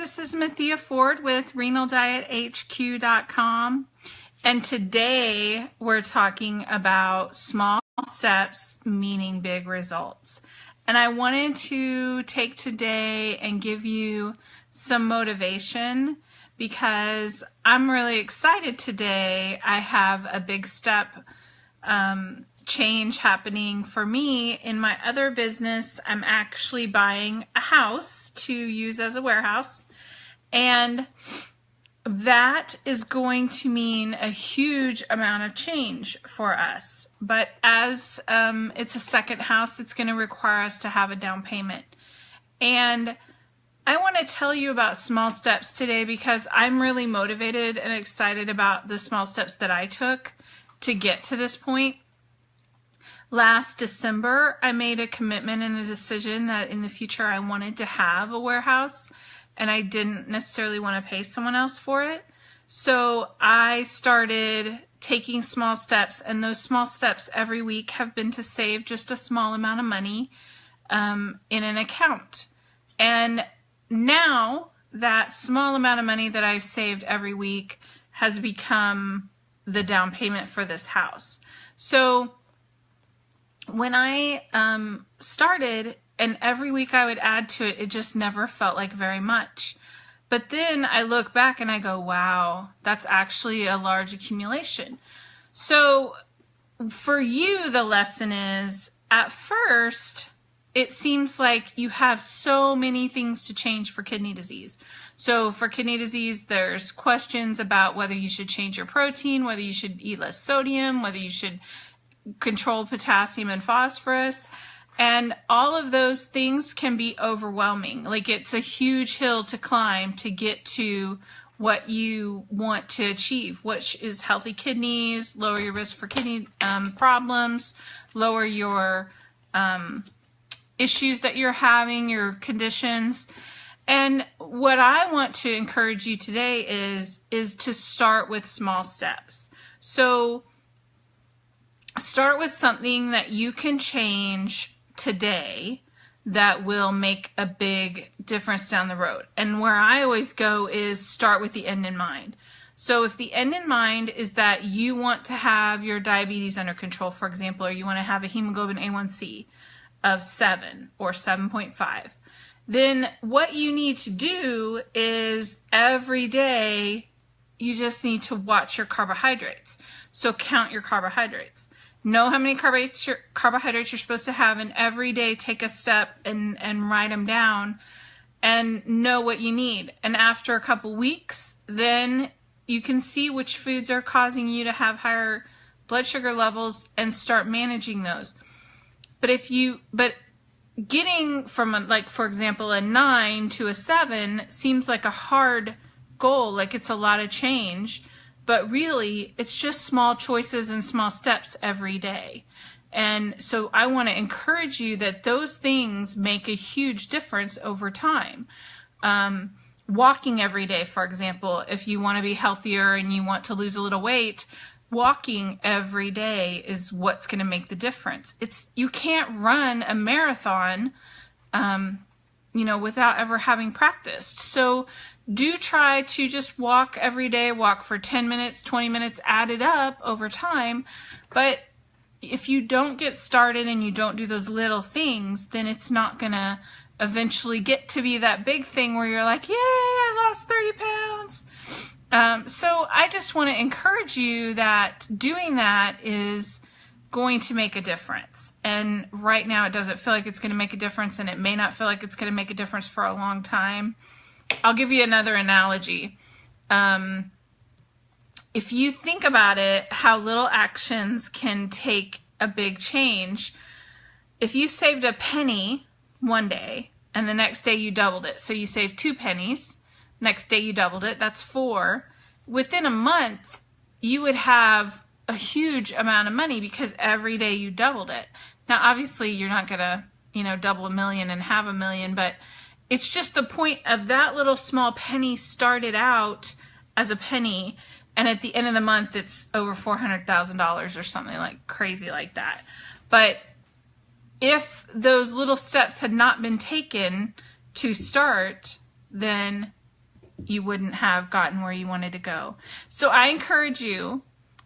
this is Mathia Ford with RenalDietHQ.com, and today we're talking about small steps meaning big results. And I wanted to take today and give you some motivation because I'm really excited today. I have a big step change happening for me in my other business. I'm actually buying a house to use as a warehouse, and that is going to mean a huge amount of change for us. But as it's a second house, it's going to require us to have a down payment. And I want to tell you about small steps today because I'm really motivated and excited about the small steps that I took to get to this point. Last December, I made a commitment and a decision that in the future I wanted to have a warehouse, and I didn't necessarily want to pay someone else for it. So I started taking small steps, and those small steps every week have been to save just a small amount of money in an account. And now that small amount of money that I've saved every week has become the down payment for this house. So when I started, and every week I would add to it, it just never felt like very much. But then I look back and I go, wow, that's actually a large accumulation. So for you, the lesson is, at first, it seems like you have so many things to change for kidney disease. So for kidney disease, there's questions about whether you should change your protein, whether you should eat less sodium, whether you should control potassium and phosphorus. And all of those things can be overwhelming. Like, it's a huge hill to climb to get to what you want to achieve, which is healthy kidneys, lower your risk for kidney problems, lower your issues that you're having, your conditions. And what I want to encourage you today is to start with small steps. So start with something that you can change today that will make a big difference down the road. And where I always go is start with the end in mind. So if the end in mind is that you want to have your diabetes under control, for example, or you want to have a hemoglobin A1C of 7 or 7.5, then what you need to do is every day you just need to watch your carbohydrates. So count your carbohydrates. Know how many carbohydrates you're supposed to have, and every day take a step and write them down and know what you need. And after a couple weeks, then you can see which foods are causing you to have higher blood sugar levels and start managing those. But getting from for example, a 9 to a 7 seems like a hard goal, like it's a lot of change. But really, it's just small choices and small steps every day. And so I want to encourage you that those things make a huge difference over time. Walking every day, for example, if you want to be healthier and you want to lose a little weight, walking every day is what's going to make the difference. You can't run a marathon, without ever having practiced. So do try to just walk every day, walk for 10 minutes, 20 minutes, add it up over time. But if you don't get started and you don't do those little things, then it's not going to eventually get to be that big thing where you're like, yay, I lost 30 pounds. So I just want to encourage you that doing that is going to make a difference. And right now it doesn't feel like it's going to make a difference, and it may not feel like it's going to make a difference for a long time. I'll give you another analogy. If you think about it, how little actions can take a big change. If you saved a penny one day and the next day you doubled it, so you saved 2 pennies, next day you doubled it, that's 4. Within a month, you would have a huge amount of money because every day you doubled it. Now, obviously, you're not going to, double $1 million and have $1 million, but it's just the point of that little small penny started out as a penny, and at the end of the month, it's over $400,000 or something like crazy like that. But if those little steps had not been taken to start, then you wouldn't have gotten where you wanted to go. So I encourage you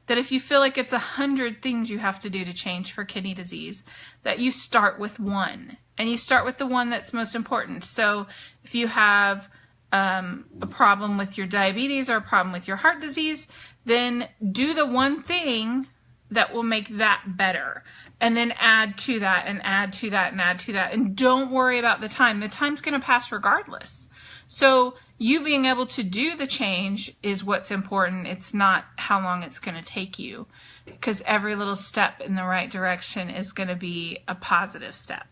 that if you feel like it's 100 things you have to do to change for kidney disease, that you start with one, and you start with the one that's most important. So if you have a problem with your diabetes or a problem with your heart disease, then do the one thing that will make that better, and then add to that and add to that and add to that. And don't worry about the time. The time's going to pass regardless. So you being able to do the change is what's important. It's not how long it's going to take you, because every little step in the right direction is going to be a positive step.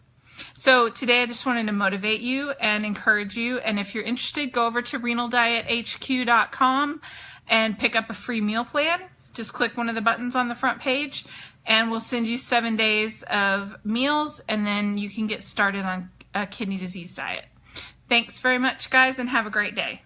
So today I just wanted to motivate you and encourage you. And if you're interested, go over to renaldiethq.com and pick up a free meal plan. Just click one of the buttons on the front page and we'll send you 7 days of meals, and then you can get started on a kidney disease diet. Thanks very much, guys, and have a great day.